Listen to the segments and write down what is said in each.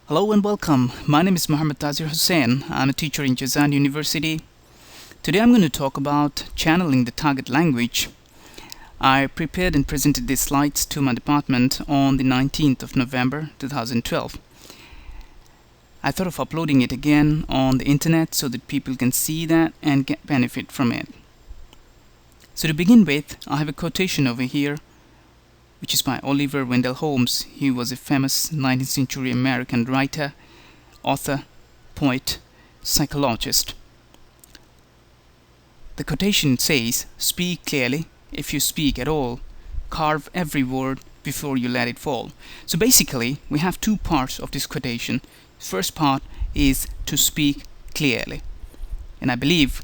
Hello and welcome. My name is Mohammed Tazir Hussain. I'm a teacher in Jazan University. Today I'm going to talk about channeling the target language. I prepared and presented these slides to my department on the 19th of November 2012. I thought of uploading it again on the internet so that people can see that and get benefit from it. So to begin with, I have a quotation over here which is by Oliver Wendell Holmes. He was a famous 19th century American writer, author, poet, psychologist. The quotation says, "Speak clearly, if you speak at all. Carve every word before you let it fall." So basically, we have two parts of this quotation. First part is to speak clearly. And I believe,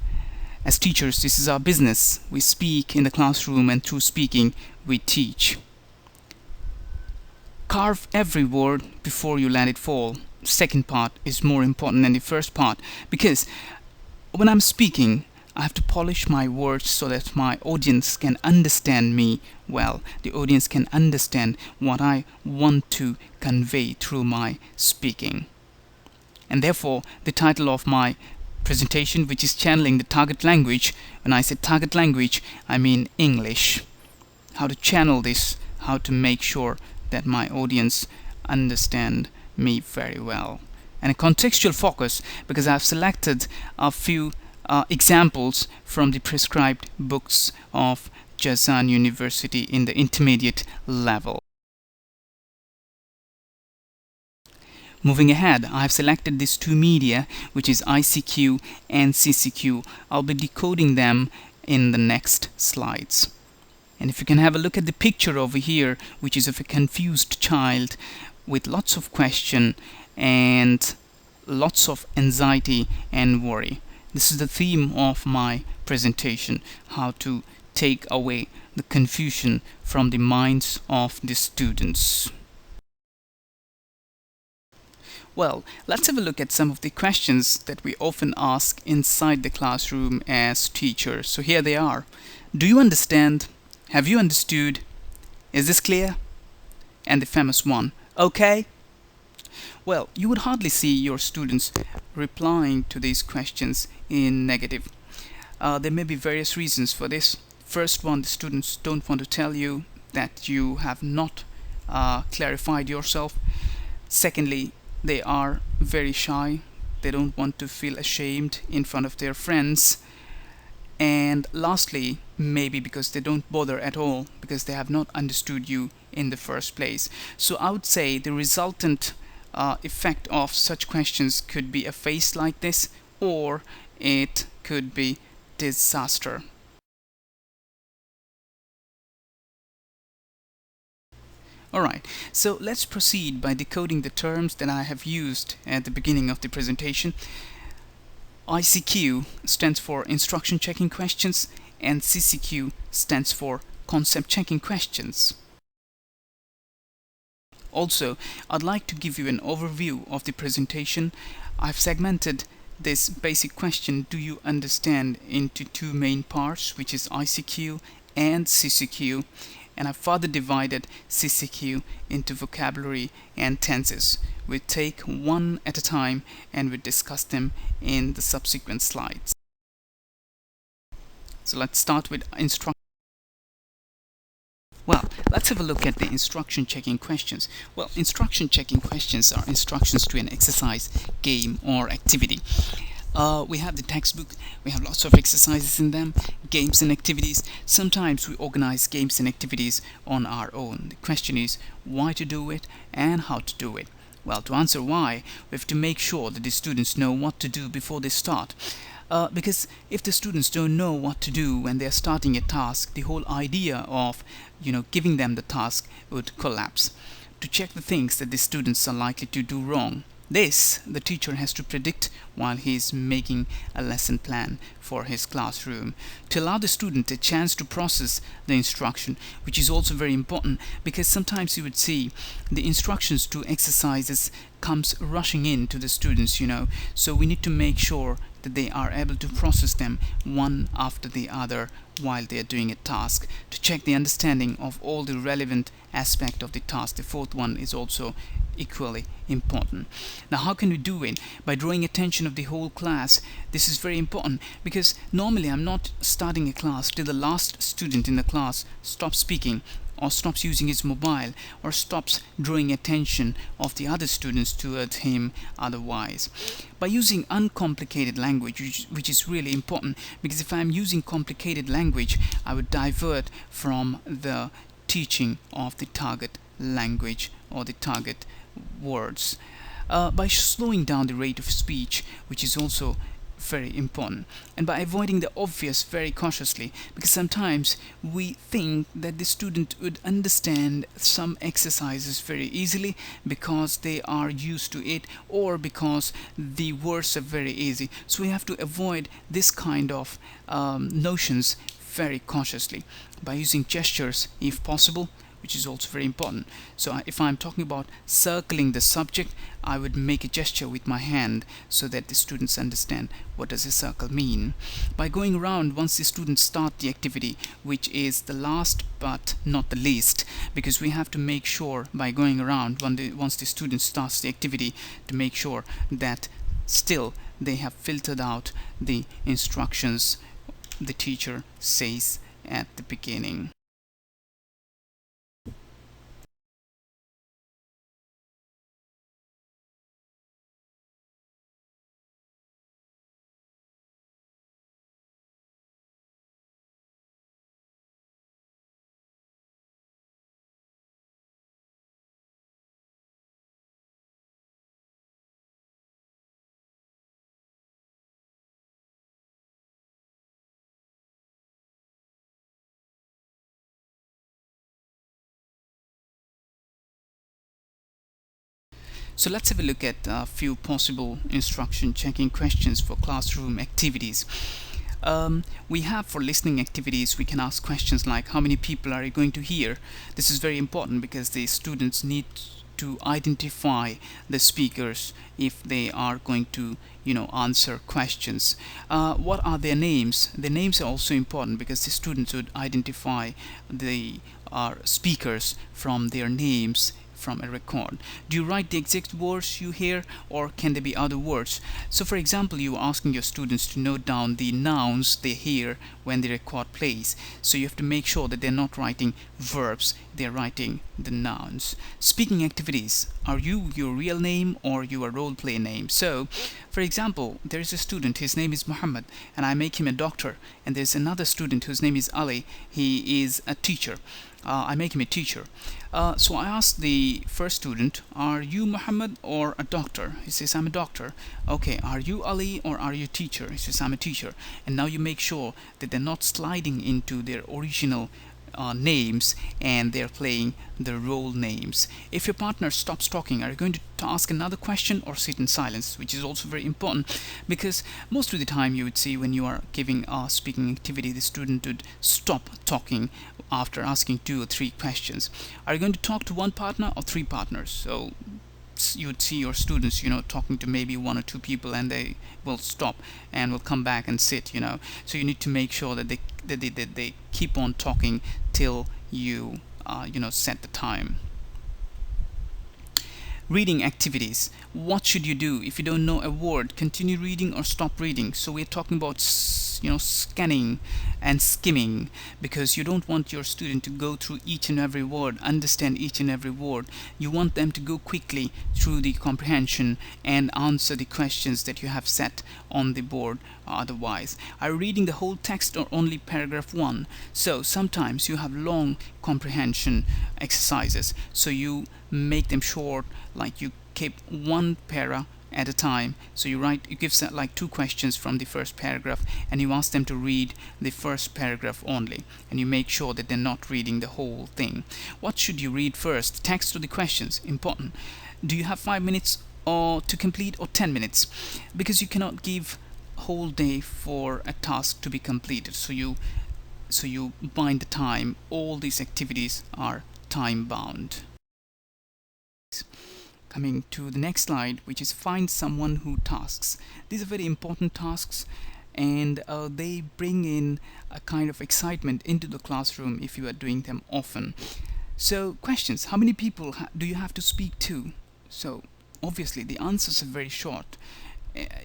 as teachers, this is our business. We speak in the classroom, and through speaking, we teach. Carve every word before you let it fall. Second part is more important than the first part, because when I'm speaking, I have to polish my words so that my audience can understand me well. The audience can understand what I want to convey through my speaking. And therefore, the title of my presentation, which is channeling the target language. When I say target language, I mean English. How to channel this, how to make sure that my audience understand me very well. And a contextual focus, because I've selected a few examples from the prescribed books of Jazan University in the intermediate level. Moving ahead, I have selected these two media, which is ICQ and CCQ. I'll be decoding them in the next slides. And if you can have a look at the picture over here, which is of a confused child with lots of question and lots of anxiety and worry. This is the theme of my presentation, how to take away the confusion from the minds of the students. Well, let's have a look at some of the questions that we often ask inside the classroom as teachers. So here they are. Do you understand? Have you understood? Is this clear? And the famous one, okay? Well, you would hardly see your students replying to these questions in negative. There may be various reasons for this. First one, the students don't want to tell you that you have not clarified yourself. Secondly, they are very shy. They don't want to feel ashamed in front of their friends. And lastly, maybe because they don't bother at all, because they have not understood you in the first place. So I would say the resultant effect of such questions could be a face like this, or it could be disaster. Alright, so let's proceed by decoding the terms that I have used at the beginning of the presentation. ICQ stands for instruction checking questions, and CCQ stands for concept checking questions. Also, I'd like to give you an overview of the presentation. I've segmented this basic question, do you understand, into two main parts, which is ICQ and CCQ, and I've further divided CCQ into vocabulary and tenses. We take one at a time and we discuss them in the subsequent slides. So let's start with instruction. Well, let's have a look at the instruction checking questions. Well, instruction checking questions are instructions to an exercise, game, or activity. We have the textbook, we have lots of exercises in them, games and activities. Sometimes we organize games and activities on our own. The question is why to do it and how to do it. Well, to answer why, we have to make sure that the students know what to do before they start. Because if the students don't know what to do when they're starting a task, the whole idea of giving them the task would collapse. To check the things that the students are likely to do wrong, this the teacher has to predict while he's making a lesson plan for his classroom, to allow the student a chance to process the instruction, which is also very important, because sometimes you would see the instructions to exercises comes rushing in to the students, so we need to make sure that they are able to process them one after the other while they are doing a task, to check the understanding of all the relevant aspect of the task. The fourth one is also equally important. Now, how can we do it? By drawing attention of the whole class. This is very important, because normally I'm not starting a class till the last student in the class stops speaking, or stops using his mobile, or stops drawing attention of the other students towards him otherwise. By using uncomplicated language, which is really important, because if I'm using complicated language, I would divert from the teaching of the target language or the target words. By slowing down the rate of speech, which is also very important, and by avoiding the obvious very cautiously, because sometimes we think that the student would understand some exercises very easily because they are used to it, or because the words are very easy. So we have to avoid this kind of notions very cautiously by using gestures if possible, which is also very important. So if I'm talking about circling the subject, I would make a gesture with my hand so that the students understand what does a circle mean. By going around once the students start the activity, which is the last but not the least, because we have to make sure by going around once the student starts the activity, to make sure that still they have filtered out the instructions the teacher says at the beginning. So let's have a look at a few possible instruction checking questions for classroom activities. We have, for listening activities, we can ask questions like, how many people are you going to hear? This is very important because the students need to identify the speakers if they are going to answer questions. What are their names? Their names are also important because the students would identify the speakers from their names from a record. Do you write the exact words you hear, or can there be other words? So for example, you are asking your students to note down the nouns they hear when the record plays. So you have to make sure that they're not writing verbs, they're writing the nouns. Speaking activities. Are you your real name or your role play name? So for example, there is a student, his name is Mohammed, and I make him a doctor. And there's another student whose name is Ali, he is a teacher. I make him a teacher. So I asked the first student, are you Muhammad or a doctor? He says, I'm a doctor. Okay, are you Ali or are you a teacher? He says, I'm a teacher. And now you make sure that they're not sliding into their original names and they're playing the role names. If your partner stops talking, are you going to ask another question or sit in silence, which is also very important, because most of the time you would see when you are giving a speaking activity, the student would stop talking after asking 2 or 3 questions. Are you going to talk to one partner or 3 partners? So you would see your students talking to maybe 1 or 2 people, and they will stop and will come back and sit. So you need to make sure that they keep on talking till you set the time. Reading activities. What should you do if you don't know a word? Continue reading or stop reading? So we're talking about scanning and skimming, because you don't want your student to go through each and every word, understand each and every word. You want them to go quickly through the comprehension and answer the questions that you have set on the board. Otherwise, are you reading the whole text or only paragraph 1? So sometimes you have long comprehension exercises, so you make them short, like you keep 1 para at a time. So you give like 2 questions from the first paragraph, and you ask them to read the first paragraph only, and you make sure that they're not reading the whole thing. What should you read first, the text or the questions? Important. Do you have 5 minutes or to complete, or 10 minutes? Because you cannot give whole day for a task to be completed, so you bind the time. All these activities are time bound. Coming to the next slide, which is find someone who tasks. These are very important tasks, and they bring in a kind of excitement into the classroom if you are doing them often. So questions: how many people do you have to speak to? So obviously the answers are very short.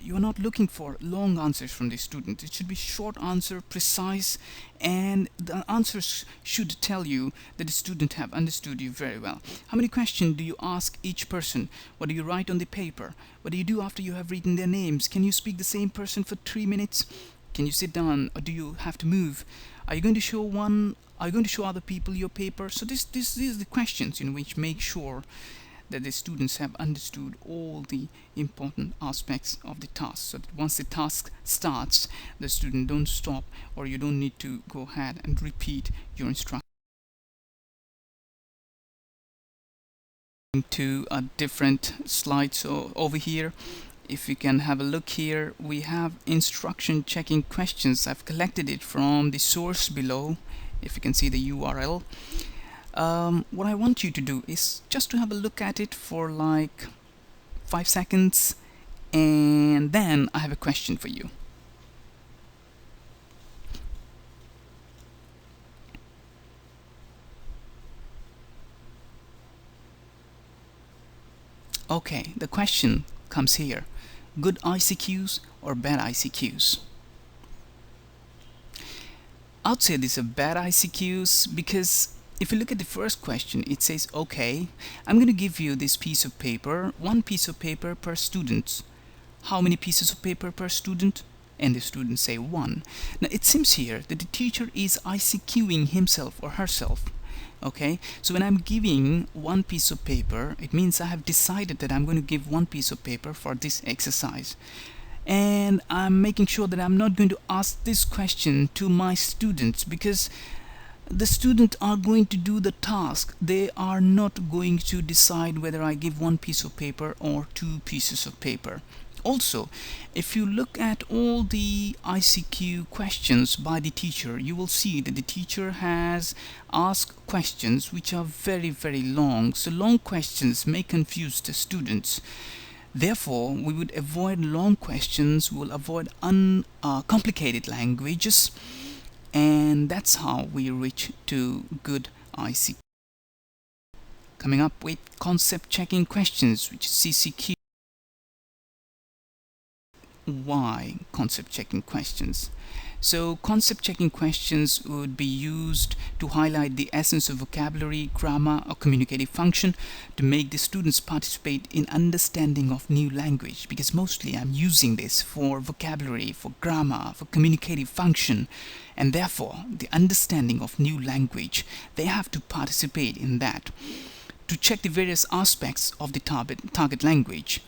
You're not looking for long answers from the student. It should be short answer, precise, and the answers should tell you that the student have understood you very well. How many questions do you ask each person? What do you write on the paper? What do you do after you have written their names? Can you speak the same person for 3 minutes? Can you sit down, or do you have to move? Are you going to show one? Are you going to show other people your paper? So these are the questions which make sure that the students have understood all the important aspects of the task, so that once the task starts, the student don't stop, or you don't need to go ahead and repeat your instruction. To a different slide. So over here, if you can have a look here, we have instruction checking questions. I've collected it from the source below, if you can see the URL. What I want you to do is just to have a look at it for like 5 seconds, and then I have a question for you. Okay, the question comes here: good ICQs or bad ICQs? I'd say these are bad ICQs, because if you look at the first question, it says, okay, I'm going to give you this piece of paper, one piece of paper per student. How many pieces of paper per student? And the students say 1. Now it seems here that the teacher is ICQing himself or herself. Okay, so when I'm giving one piece of paper, it means I have decided that I'm going to give one piece of paper for this exercise. And I'm making sure that I'm not going to ask this question to my students, because the students are going to do the task. They are not going to decide whether I give one piece of paper or 2 pieces of paper. Also, if you look at all the ICQ questions by the teacher, you will see that the teacher has asked questions which are very, very long. So long questions may confuse the students. Therefore, we would avoid long questions, we will avoid complicated languages, and that's how we reach to good ICQ. Coming up with concept checking questions, which is CCQ. Why concept checking questions? So concept checking questions would be used to highlight the essence of vocabulary, grammar, or communicative function, to make the students participate in understanding of new language, because mostly I'm using this for vocabulary, for grammar, for communicative function, and therefore the understanding of new language, they have to participate in that, to check the various aspects of the target language.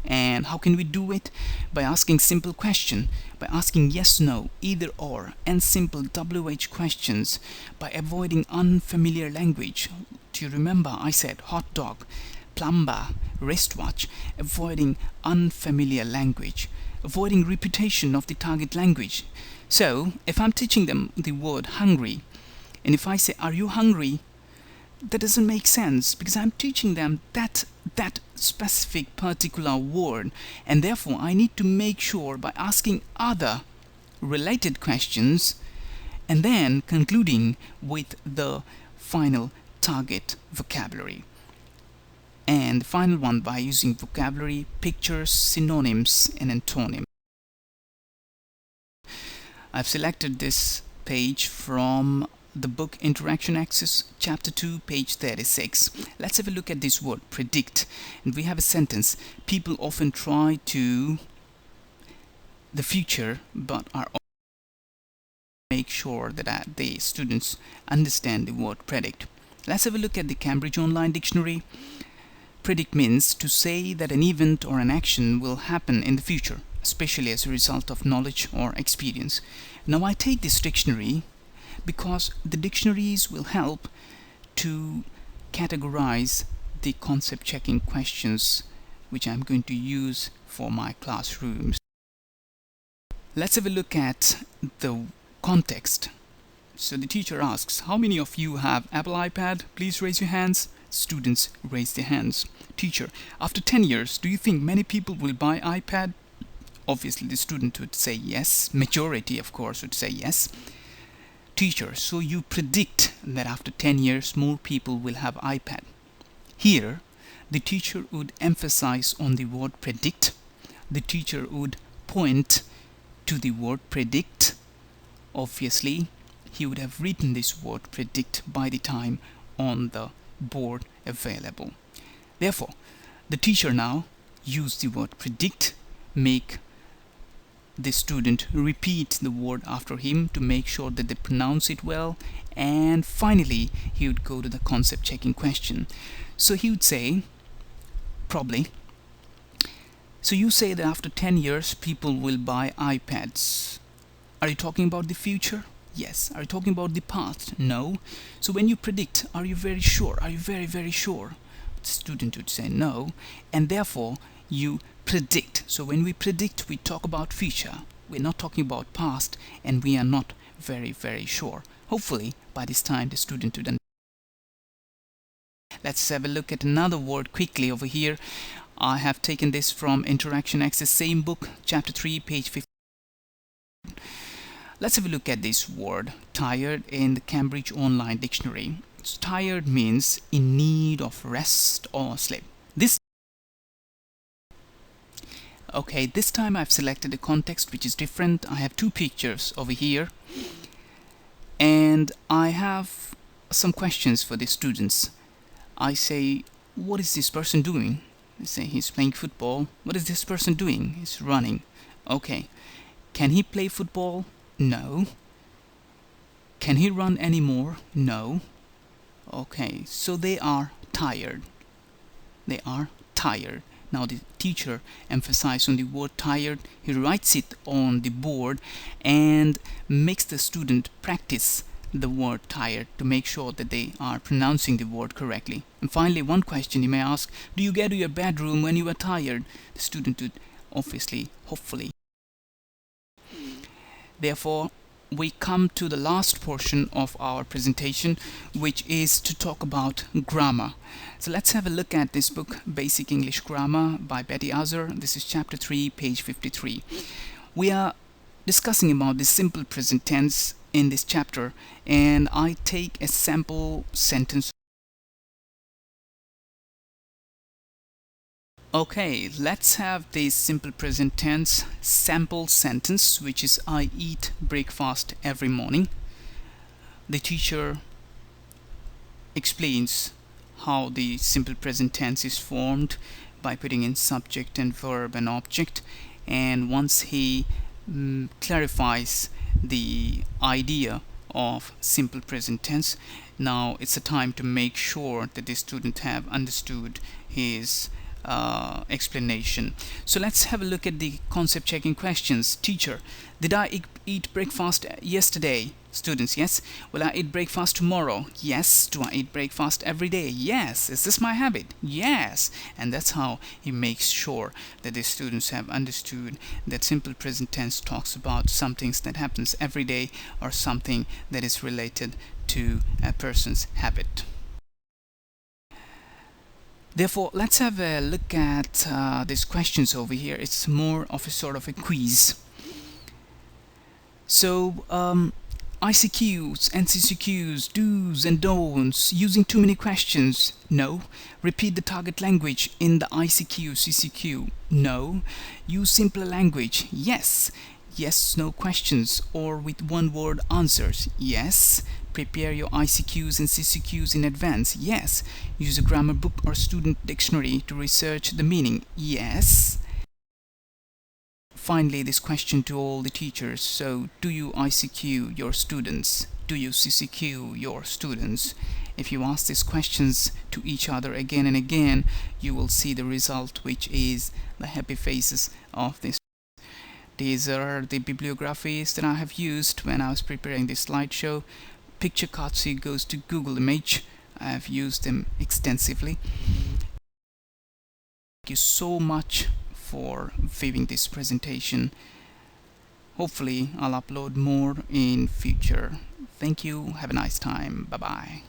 And how can we do it? By asking simple question, by asking yes, no, either or, and simple WH questions, by avoiding unfamiliar language. Do you remember I said hot dog, plumber, wristwatch? Avoiding unfamiliar language, avoiding repetition of the target language. So if I'm teaching them the word hungry, and if I say, are you hungry? That doesn't make sense, because I'm teaching them that specific particular word, and therefore I need to make sure by asking other related questions and then concluding with the final target vocabulary. And the final one by using vocabulary, pictures, synonyms, and antonyms. I've selected this page from the book Interaction Axis, chapter 2, page 36. Let's have a look at this word, predict. And we have a sentence: people often try to the future, but are make sure that the students understand the word predict. Let's have a look at the Cambridge Online Dictionary. Predict means to say that an event or an action will happen in the future, especially as a result of knowledge or experience. Now I take this dictionary because the dictionaries will help to categorize the concept checking questions which I'm going to use for my classrooms. Let's have a look at the context. So the teacher asks, how many of you have Apple iPad? Please raise your hands. Students raise their hands. Teacher, after 10 years, do you think many people will buy iPad? Obviously the student would say yes. Majority, of course, would say yes. Teacher, so you predict that after 10 years more people will have iPad. Here the teacher would emphasize on the word predict. The teacher would point to the word predict. Obviously, he would have written this word predict by the time on the board available. Therefore, the teacher now use the word predict, make the student repeat the word after him to make sure that they pronounce it well, and finally he would go to the concept checking question. So he would say, probably, so you say that after 10 years people will buy iPads. Are you talking about the future? Yes. Are you talking about the past? No. So when you predict, are you very sure? Are you very, very sure? The student would say no, and therefore you predict. So when we predict, we talk about future. We're not talking about past, and we are not very, very sure. Hopefully, by this time, the student would understand. Let's have a look at another word quickly over here. I have taken this from Interaction Access, same book, chapter 3, page 50. Let's have a look at this word, tired, in the Cambridge Online Dictionary. So, tired means in need of rest or sleep. This time I've selected a context which is different. I have two pictures over here, and I have some questions for the students. I say, what is this person doing? They say he's playing football. What is this person doing? He's running. Okay. Can he play football? No. Can he run anymore? No. Okay, so they are tired. They are tired. Now the teacher emphasizes on the word tired. He writes it on the board and makes the student practice the word tired to make sure that they are pronouncing the word correctly. And finally, one question you may ask, do you get to your bedroom when you are tired? The student would obviously, hopefully. Therefore, we come to the last portion of our presentation, which is to talk about grammar. So let's have a look at this book, Basic English Grammar by Betty Azar. This is chapter 3, page 53. We are discussing about the simple present tense in this chapter, and I take a sample sentence. Okay, let's have the simple present tense sample sentence, which is I eat breakfast every morning. The teacher explains how the simple present tense is formed by putting in subject and verb and object, and once he clarifies the idea of simple present tense, now it's a time to make sure that the student have understood his explanation. So let's have a look at the concept checking questions. Teacher, did I eat breakfast yesterday? Students, yes. Will I eat breakfast tomorrow? Yes. Do I eat breakfast every day? Yes. Is this my habit? Yes. And that's how he makes sure that the students have understood that simple present tense talks about some things that happens every day or something that is related to a person's habit. Therefore, let's have a look at these questions over here. It's more of a sort of a quiz. So, ICQs and CCQs, do's and don'ts, using too many questions, no. Repeat the target language in the ICQ, CCQ, no. Use simpler language, yes. Yes, no questions, or with one word answers, yes. Prepare your ICQs and CCQs in advance, yes. Use a grammar book or student dictionary to research the meaning, yes. Finally, this question to all the teachers. So, do you ICQ your students? Do you CCQ your students? If you ask these questions to each other again and again, you will see the result, which is the happy faces of this. These are the bibliographies that I have used when I was preparing this slideshow. Picture Katsu goes to Google Image. I have used them extensively. Thank you so much for viewing this presentation. Hopefully I'll upload more in future. Thank you. Have a nice time. Bye bye.